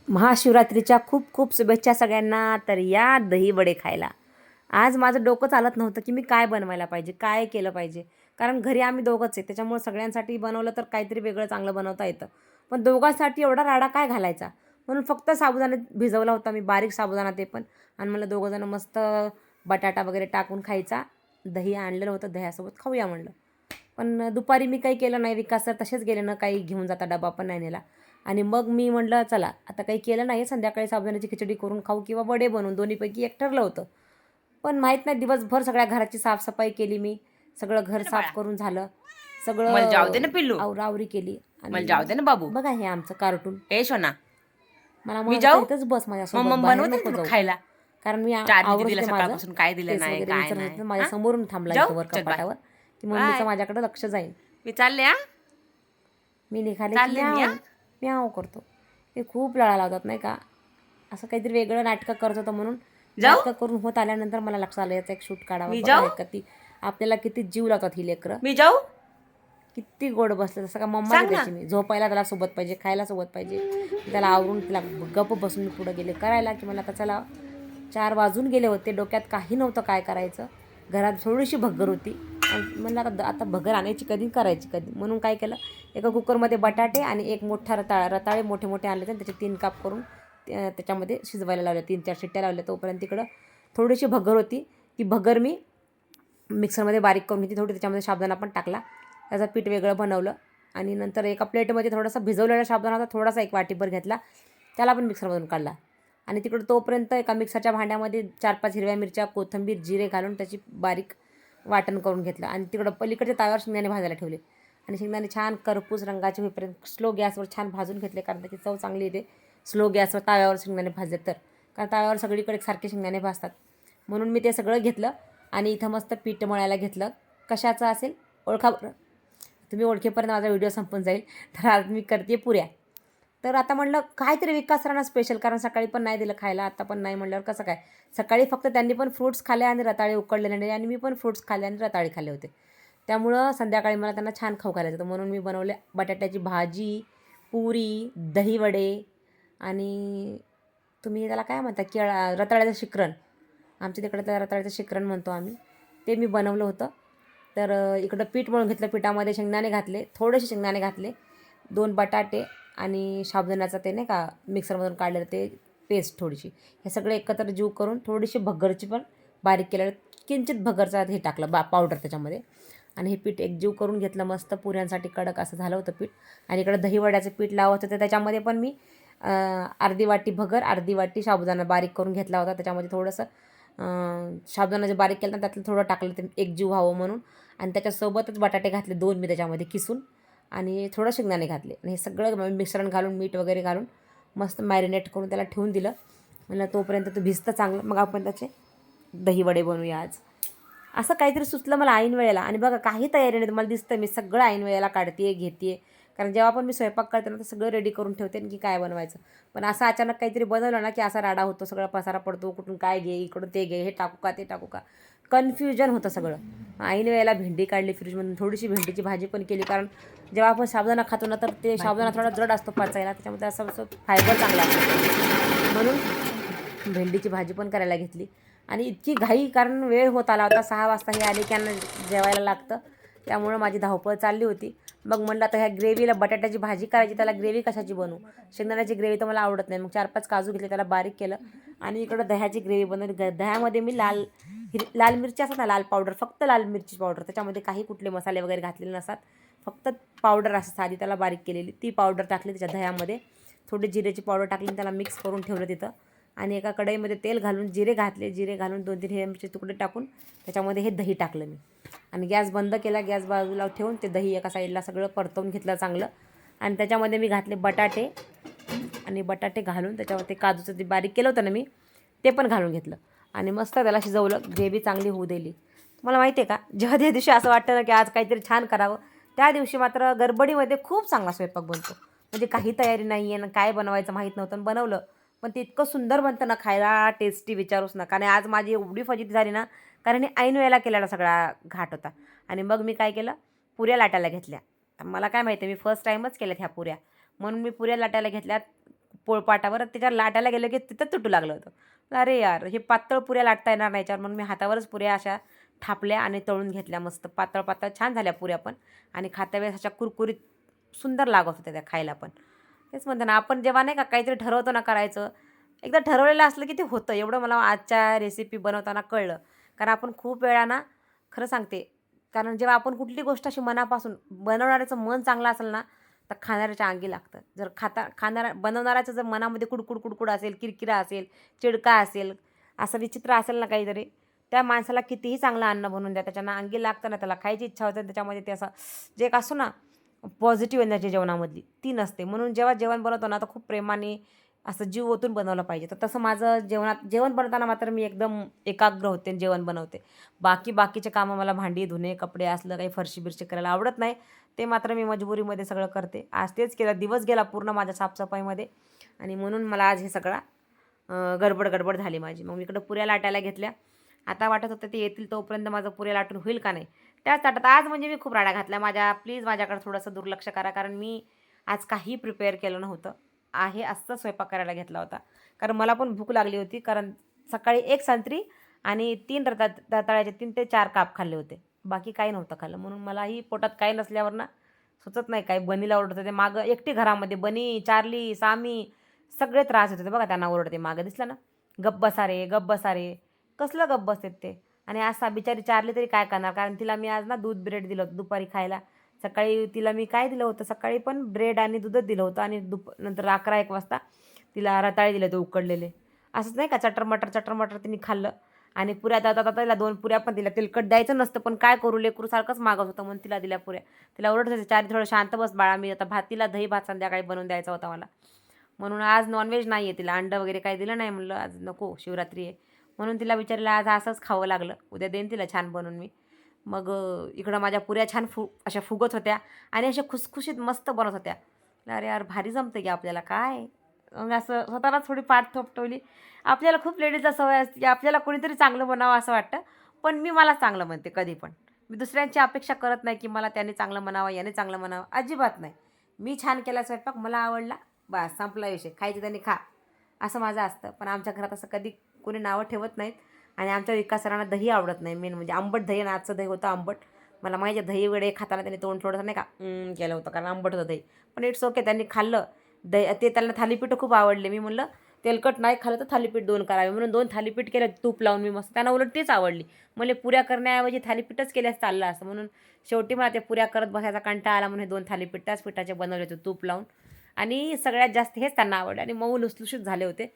महाशिवरात्रीच्या खूप खूप शुभेच्छा सगळ्यांना. तर या दही वडे खायला. आज माझं डोकं चालत नव्हतं की मी काय बनवायला पाहिजे, काय केलं पाहिजे. कारण घरी आम्ही दोघंच आहे, त्याच्यामुळे सगळ्यांसाठी बनवलं तर काहीतरी वेगळं चांगलं बनवता येतं. पण दोघांसाठी एवढा राडा काय घालायचा, म्हणून फक्त साबुदाणा भिजवला होता मी, बारीक साबुदाणा ते पण. आणि मला दोघंजणं मस्त बटाटा वगैरे टाकून खायचा. दही आणलेलं होतं, दह्यासोबत खाऊया म्हणलं. पण दुपारी मी काही केलं नाही, विकास सर तसेच गेले ना, काही घेऊन जाता डबा पण नाही नेला. आणि मग मी म्हटलं चला आता काही केलं नाही, संध्याकाळी साबुदाण्याची खिचडी करून खाऊ किंवा वडे बनवून, दोन्हीपैकी एक ठरलं होतं. पण माहीत नाही, दिवसभर सगळ्या घराची साफसफाई केली मी, सगळं घर ना बाळा, साफ करून झालं, मला जाऊ दे सगळं ना पिल्लू, आवराआवरी केली. मला आणि जाऊ दे ना बाबू. बघा हे आमचं कार्टून. ए सोना, मला मी म्हणत होता जाऊ. इथंच बस माझ्यासोबत, मम्मा बाहेर बनवते ना नको तुला जाऊ. खायला. कारण मी चारनी आवरत दीदीला होते माझं, सकाळपासून काय दिलं ड्रेस नाही, वगैरे काय विचारत होते, नाही. माझ्या हा, समोरून थांबला जाऊ. इथं वर चल बाय कपाटावर, की मम्मीचं बाय. माझ्याकडे लक्ष जाईल. मी चालले हा, मी निघाले की चालले मी हा. म्याव म्याव करतो. ते खूप लळा लावतात नाही का, असं काहीतरी वेगळं नाटकं करत होतं. म्हणून जाऊ. नाटकं करून होत आल्यानंतर मला लक्षात आलं याचा एक शूट काढावा. मी बघा जाऊ. हे किती आपल्याला किती जीव लावतात ही लेकरं, मी जाऊ. किती गोड बसले. जसं का मम्माच सांग ना. त्याची, मी झोपायला त्याला सोबत पाहिजे, खायला सोबत पाहिजे. त्याला आवरून तिला गप्प बसून मी पुढं गेले करायला, की मला आता चला 4 वाजून गेले होते, डोक्यात काही नव्हतं काय करायचं. घरात थोडीशी भगर होती आणि म्हणलं आता आता भगर आणायची कधी, करायची कधी. म्हणून काय केलं, एका कुकरमध्ये बटाटे आणि एक मोठा रताळे मोठे मोठे आणले आणि त्याचे 3 काप करून त्याच्यामध्ये शिजवायला लावले, 3-4 शिट्ट्या लावल्या. तोपर्यंत तिकडं थोडीशी भगर होती, ती भगर मी मिक्सरमध्ये बारीक करून घेतली. थोडी त्याच्यामध्ये साबुदाणा पण टाकला, त्याचं पीठ वेगळं बनवलं. आणि नंतर एका प्लेटमध्ये थोडासा भिजवलेला साबुदाणा होता, थोडासा एक वाटीभर घेतला, त्याला पण मिक्सरमधून काढला. आणि तिकडं तोपर्यंत एका मिक्सरच्या भांड्यामध्ये 4-5 हिरव्या मिरच्या, कोथिंबीर, जिरे घालून त्याची बारीक वाटण करून घेतलं. आणि तिकडं पलीकडच्या ताव्यावर शेंगदाणे भाजायला ठेवले. आणि शेंगदाणे छान करपूस रंगाचे होईपर्यंत स्लो गॅसवर छान भाजून घेतले, कारण त्याची चव चांगली येते स्लो गॅसवर ताव्यावर शेंगदाणे भाजले तर. कारण ताव्यावर सगळीकडे सारखे शेंगदाणे भाजतात. म्हणून मी ते सगळं घेतलं आणि इथं मस्त पीठ मळायला घेतलं. कशाचं असेल ओळखा बरं, तुम्ही ओळखेपर्यंत माझा व्हिडिओ संपून जाईल. तर आज मी करते पुऱ्या. तर आता म्हटलं काहीतरी विकास सरांना स्पेशल, कारण सकाळी पण नाही दिलं खायला, आता पण नाही म्हटल्यावर कसं काय. सकाळी फक्त त्यांनी पण फ्रूट्स खाल्ले आणि रताळे उकडलेले नाही, आणि मी पण फ्रूट्स खाल्ले आणि रताळे खाल्ले होते. त्यामुळं संध्याकाळी मला त्यांना छान खाऊ घालायचं होतं. म्हणून मी बनवले बटाट्याची भाजी, पुरी, दहीवडे आणि तुम्ही त्याला काय म्हणता, रताळ्याचं शिकरण. आमच्या तिकडे त्या रताळ्याचं शिकरण म्हणतो आम्ही. ते मी बनवलं होतं. तर इकडं पीठ मळून घेतलं, पिठामध्ये शेंगदाणे घातले, थोडेसे शेंगदाणे घातले, 2 बटाटे आणि साबुदाण्याचं ते नाही का मिक्सरमधून काढलेलं ते पेस्ट थोडीशी, हे सगळे एकत्र जीव करून थोडीशी भगरची पण बारीक केलेलं, किंचित भगरचा हे टाकलं पावडर त्याच्यामध्ये. आणि हे पीठ एकजीव करून घेतलं मस्त, पुऱ्यांसाठी कडक असं झालं होतं पीठ. आणि इकडं दहीवड्याचं पीठ लावत होतं, त्याच्यामध्ये पण मी अर्धी वाटी भगर, अर्धी वाटी साबुदाणा बारीक करून घेतला होता. त्याच्यामध्ये थोडंसं साबुदाणा जे बारीक केलं ना त्यातलं थोडं टाकलं, ते एकजीव व्हावं म्हणून. आणि त्याच्यासोबतच बटाटे घातले 2 मी त्याच्यामध्ये किसून, आणि थोडं शेंगदाणे घातले. आणि हे सगळं मिश्रण घालून मीठ वगैरे घालून मस्त मॅरिनेट करून त्याला ठेवून दिलं. म्हणलं तोपर्यंत तो भिजतं चांगलं, मग आपण त्याचे दहीवडे बनवूया आज. असं काहीतरी सुचलं मला ऐन वेळेला. आणि बघा काही तयारी नाही, तुम्हाला दिसतं मी सगळं ऐन वेळेला काढते घेते. कारण जेव्हा पण मी स्वयंपाक करते ना तर सगळं रेडी करून ठेवते की काय बनवायचं. पण असं अचानक काहीतरी बनवलं ना की असा राडा होतो, सगळा पसारा पडतो, कुठून काय घे, इकडून ते घे, हे टाकू का ते टाकू का, कन्फ्युजन होतं सगळं. ऐन वेळेला भेंडी काढली फ्रीजमधून, थोडीशी भेंडीची भाजी पण केली, कारण जेव्हा आपण साबुदाणा खातो ना तर ते साबुदाणा थोडा जड असतो पचायला, त्याच्यामध्ये असं फायबर चांगला असतो. म्हणून भेंडीची भाजी पण करायला घेतली. आणि इतकी घाई, कारण वेळ होत आला होता, 6 वाजता हे आले की यांना जेवायला लागतं, त्यामुळं माझी धावपळ चालली होती. मग म्हणलं आता ह्या ग्रेव्हीला बटाट्याची भाजी करायची, त्याला ग्रेव्ही कशाची बनवू. शेंगदाण्याची ग्रेव्ही तर मला आवडत नाही, मग 4-5 काजू घेतले, त्याला बारीक केलं. आणि इकडं दह्याची ग्रेव्ही बनवली. दह्यामध्ये मी लाल मिरची असतात ना, लाल पावडर, फक्त लाल मिरची पावडर, त्याच्यामध्ये काही कुठले मसाले वगैरे घातलेले नसतात, फक्त पावडर असं साधी त्याला बारीक केलेली, ती पावडर टाकली त्याच्या दह्यामध्ये. थोडी जिरेची पावडर टाकली, त्याला मिक्स करून ठेवलं तिथं. आणि एका कढईमध्ये तेल घालून जिरे घातले, जिरे घालून 2-3 हिरव्या मिरची तुकडे टाकून त्याच्यामध्ये हे दही टाकलं मी. आणि गॅस बंद केला, गॅस बाजूला ठेवून ते दही एका साईडला सगळं परतवून घेतलं चांगलं. आणि त्याच्यामध्ये मी घातले बटाटे, आणि बटाटे घालून त्याच्यावर ते काजूचं ते बारीक केलं होतं ना मी, ते पण घालून घेतलं. आणि मस्त त्याला शिजवलं, ग्रेव्ही चांगली होऊ दिली. तुम्हाला माहिती आहे का, जेव्हा त्या दिवशी असं वाटतं ना की आज काहीतरी छान करावं, त्या दिवशी मात्र गडबडीमध्ये खूप चांगला स्वयंपाक बनतो. म्हणजे काही तयारी नाही आहे ना, काय बनवायचं माहीत नव्हतं, बनवलं. पण ते इतकं सुंदर बनतं ना खायला, टेस्टी विचारूच नका. आणि आज माझी एवढी फजिती झाली ना, कारण हे ऐन वेळेला केलेला सगळा घाट होता. आणि मग मी काय केलं, पुऱ्या लाटायला घेतल्या. मला काय माहिती, मी फर्स्ट टाईमच केल्यात ह्या पुऱ्या, म्हणून मी पुऱ्या लाटायला घेतल्यात. पोळपाटावर, त्याच्यावर लाटायला गेलं की तिथं तुटू लागलं होतं. अरे यार, हे पातळ पुऱ्या लाटता येणार नाही याच्यावर, म्हणून मी हातावरच पुऱ्या अशा थापल्या आणि तळून घेतल्या मस्त पातळ पातळ. छान झाल्या पुऱ्या पण, आणि खाता वेळेस अशा कुरकुरीत सुंदर लागत होत्या त्या खायला पण. तेच म्हणते ना, आपण जेव्हा नाही का काहीतरी ठरवतो ना करायचं, एकदा ठरवलेलं असलं की ते होतं. एवढं मला आजच्या रेसिपी बनवताना कळलं. कारण आपण खूप वेळा ना, खरं सांगते, कारण जेव्हा आपण कुठली गोष्ट अशी मनापासून, बनवणाऱ्याचं मन चांगलं असेल ना, तर खाणाऱ्याच्या अंगी लागतं. जर बनवणाऱ्याचं जर मनामध्ये कुडकुड कुडकुड असेल, किरकिरा असेल, चिडका असेल, असं विचित्र असेल ना काहीतरी, त्या माणसाला कितीही चांगलं अन्न बनवून द्या, त्याच्या अंगी लागतं ना, त्याला खायची इच्छा होते. त्याच्यामध्ये ते असं जे एक असतो ना पॉझिटिव्ह एनर्जी जेवणामधली, ती नसते. म्हणून जेव्हा जेवण बनवतो ना, तर खूप प्रेमाने असं जीव ओतून बनवलं पाहिजे. तर तसं माझं जेवण बनवताना मात्र मी एकदम एकाग्र होते आणि जेवण बनवते. बाकीचे कामं मला भांडी धुणे, कपडे असलं काही फरशी बिरशी करायला आवडत नाही. ते मात्र मी मजबुरीमध्ये सगळं करते. आज तेच केलं. दिवस गेला पूर्ण माझ्या साफसफाईमध्ये, आणि म्हणून मला आज हे सगळं गडबड झाली माझी. मग मी इकडं पुऱ्या लाटायला घेतल्या. आता वाटत होतं ते येतील तोपर्यंत माझं पुऱ्या लाटून होईल का नाही. त्याच ताटात आज म्हणजे मी खूप राडा घातला. प्लीज माझ्याकडे थोडंसं दुर्लक्ष करा, कारण मी आज काही प्रिपेअर केलं नव्हतं. असं स्वयंपाक करायला घेतला होता. कारण मला पण भूक लागली होती. कारण सकाळी 1 संत्री आणि 3 रताळ्याचे 3 ते 4 काप खाल्ले होते. बाकी काही नव्हतं खाल्लं. म्हणून मलाही पोटात काही नसल्यावर ना, सुचत नाही काय. बनीला ओरडत होते मागं, एकटी घरामध्ये बनी, चार्ली, सामी सगळे त्रास देत होते बघा त्यांना. ओरडते मागं दिसलं ना, गप्प बसा रे, गप्प बसा रे. कसलं गप्प बसतात ते. आणि आज बिचारी चार्ली तरी काय करणार, कारण तिला मी आज ना दूध ब्रेड दिलं होतं दुपारी खायला. सकाळी तिला मी काय दिलं होतं, सकाळी पण ब्रेड आणि दूधच दिलं होतं, आणि नंतर 11-1 वाजता तिला रताळे दिले होते उकडलेले. असंच नाही का, चटर-मटर तिने खाल्लं. आणि पुऱ्या आता तिला 2 पुऱ्या पण दिल्या. तेलकट द्यायचं नसतं, पण काय करू, लेकरू सारखंच मागत होतं म्हणून तिला दिल्या पुऱ्या. तिला ओरडत होते, चारी थोडं शांत बस बाळा, मी आता तिला दही भात संध्याकाळी बनवून द्यायचा होता मला. म्हणून आज नॉनव्हेज नाही आहे, तिला अंडं वगैरे काही दिलं नाही. म्हणलं आज नको, शिवरात्री आहे. म्हणून तिला विचारलं, आज असंच खावं लागलं. उद्या देईन तिला छान बनवून मी. मग इकडं माझ्या पुऱ्या छान अशा फुगत होत्या, आणि अशा खुसखुशीत मस्त बनत होत्या. अरे यार, भारी जमतं की आपल्याला काय. मग असं स्वतःलाच थोडी पाठ थोपटवली. आपल्याला खूप लेडीजला सवय असते की आपल्याला कोणीतरी चांगलं बनावं असं वाटतं, पण मी मला चांगलं म्हणते कधी पण. मी दुसऱ्यांची अपेक्षा करत नाही की मला त्याने चांगलं म्हणावं, याने चांगलं म्हणावं, अजिबात नाही. मी छान केला स्वयंपाक, मला आवडला, बस संपला विषय. खायची त्यांनी खा, असं माझं असतं. पण आमच्या घरात असं कधी कोणी नावं ठेवत नाहीत. आणि आमच्या विकासरांना दही आवडत नाही, मेन म्हणजे आंबट दही. आणि आजचं दही होतं आंबट. मला माहिती आहे, दही वडे खाताना त्यांनी तोंड थोडंसं नाही का केलं होतं, कारण आंबट होतं दही. पण इट्स ओके, त्यांनी खाल्लं दही. ते त्यांना थालीपीठं खूप आवडले. मी म्हणलं तेलकट नाही खाल्लं तर थालीपीठ 2 करावे, म्हणून 2 थालीपीठ केलं तूप लावून मी मस्त. त्यांना उलट तेच आवडली. मला पुऱ्या करण्याऐवजी थालीपीठच केल्यास चाललं असतं. म्हणून शेवटी मला ते पुऱ्या करत बसायचा कंटाळा आला, म्हणून 2 थालीपीठ त्याच पिठाचे बनवले होते तूप लावून. आणि सगळ्यात जास्त हेच त्यांना आवडले, आणि मऊ लुसलुशीत झाले होते.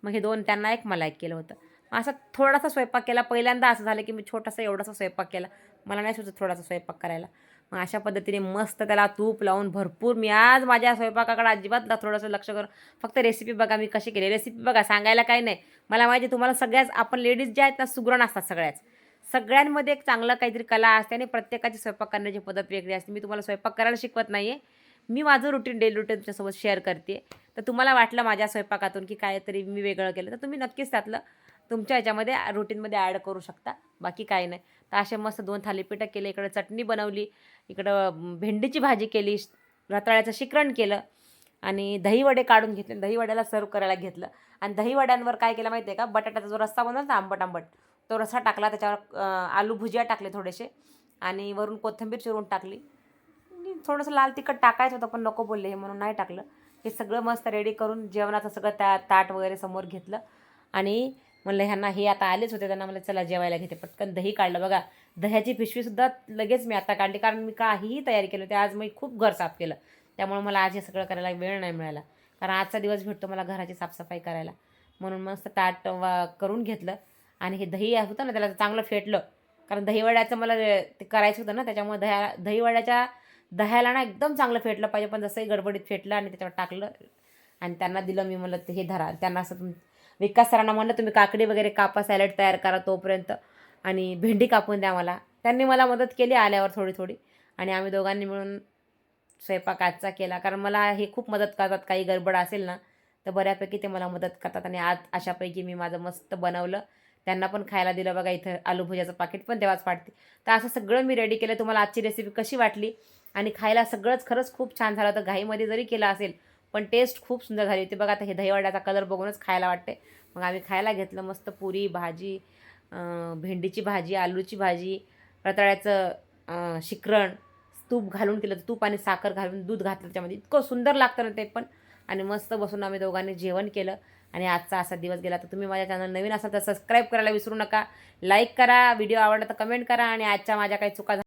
मग हे 2 त्यांना एक, मला एक केलं होतं. असा थोडासा स्वयंपाक केला. पहिल्यांदा असं झालं की मी छोटासा एवढासा स्वयंपाक केला. मला नाही सुचत थोडासा स्वयंपाक करायला. मग अशा पद्धतीने मस्त त्याला तूप लावून भरपूर मी आज माझ्या स्वयंपाकाकडे अजिबात थोडंसं लक्ष करून, फक्त रेसिपी बघा मी कशी केली. रेसिपी बघा, सांगायला काही नाही. मला माहिती आहे तुम्हाला सगळ्याच, आपण लेडीज ज्या आहेत ना, सुगरण असतात सगळ्याच. सगळ्यांमध्ये एक चांगलं काहीतरी कला असते, आणि प्रत्येकाची स्वयंपाक करण्याची पद्धत वेगळी असते. मी तुम्हाला स्वयंपाक करायला शिकवत नाही आहे. मी माझं डेली रुटीन तुमच्यासोबत शेअर करते. तर तुम्हाला वाटलं माझ्या स्वयंपाकातून की काहीतरी मी वेगळं केलं, तर तुम्ही नक्कीच त्यातलं तुमच्या ह्याच्यामध्ये रुटीनमध्ये ॲड करू शकता. बाकी काही नाही. तर असे मस्त 2 थालीपीठं केले. इकडं चटणी बनवली, इकडं भेंडीची भाजी केली, रताळ्याचं शिकरण केलं, आणि दहीवडे काढून घेतले. दहीवड्याला सर्व करायला घेतलं. आणि दहीवड्यांवर काय केलं माहिती आहे का, बटाट्याचा जो रस्सा बनवला ना आंबट, तो रस्सा टाकला. त्याच्यावर आलू भुजिया टाकले थोडेसे, आणि वरून कोथिंबीर चिरून टाकली. आणि थोडंसं लाल तिखट टाकायचं होतं, पण नको बोलले हे, म्हणून नाही टाकलं. हे सगळं मस्त रेडी करून जेवणाचं सगळं ताट वगैरे समोर घेतलं. आणि म्हणलं ह्यांना, हे आता आलेच होते, त्यांना म्हणलं चला जेवायला घेते. पटकन दही काढलं बघा. दह्याची पिशवीसुद्धा लगेच मी आता काढली, कारण मी काहीही तयारी केली होती. आज मी खूप घर साफ केलं, त्यामुळे मला आज हे सगळं करायला वेळ नाही मिळाला. कारण आजचा दिवस भेटतो मला घराची साफसफाई करायला. म्हणून मस्त ताट करून घेतलं. आणि हे दही होतं ना, त्याला चांगलं फेटलं, कारण दहीवड्याचं मला ते करायचं होतं ना, त्याच्यामुळे दहीवड्याच्या दह्याला ना एकदम चांगलं फेटलं पाहिजे. पण जसंही गडबडीत फेटलं आणि त्याच्यावर टाकलं, आणि त्यांना दिलं मी. म्हणलं ते हे धरा. त्यांना असं विकास सरांना म्हणलं तुम्ही काकडी वगैरे कापा, सॅलड तयार करा तोपर्यंत, आणि भेंडी कापून द्या मला. त्यांनी मला मदत केली आल्यावर थोडी, आणि आम्ही दोघांनी मिळून स्वयंपाक आजचा केला. कारण मला हे खूप मदत करतात, काही गडबड असेल ना तर बऱ्यापैकी ते मला मदत करतात. आणि आज अशापैकी मी माझं मस्त बनवलं, त्यांना पण खायला दिलं. बघा इथं आलू भुजियाचं पाकीट पण तेव्हाच फाटते. तर असं सगळं मी रेडी केलं. तुम्हाला आजची रेसिपी कशी वाटली, आणि खायला सगळंच खरंच खूप छान झालं होतं. घाईमध्ये जरी केलं असेल, पण टेस्ट खूप सुंदर झाली होती बघा. आता हे दहीवड्याचा कलर बघूनच खायला वाटते. मग आम्ही खायला घेतलं. मस्त पुरी, भाजी, भेंडीची भाजी, आलूची भाजी, रताळ्याचं शिकरण, तूप घालून केलं. तूप आणि साखर घालून दूध घातलं त्याच्यामध्ये. इतकं सुंदर लागतं ना ते पण. आणि मस्त बसून आम्ही दोघांनी जेवण केलं आणि आजचा असा दिवस गेला. तर तुम्ही माझ्या चॅनल नवीन असाल तर सबस्क्राईब करायला विसरू नका. लाईक करा, व्हिडिओ आवडला तर कमेंट करा आणि आजच्या माझ्या काही चुका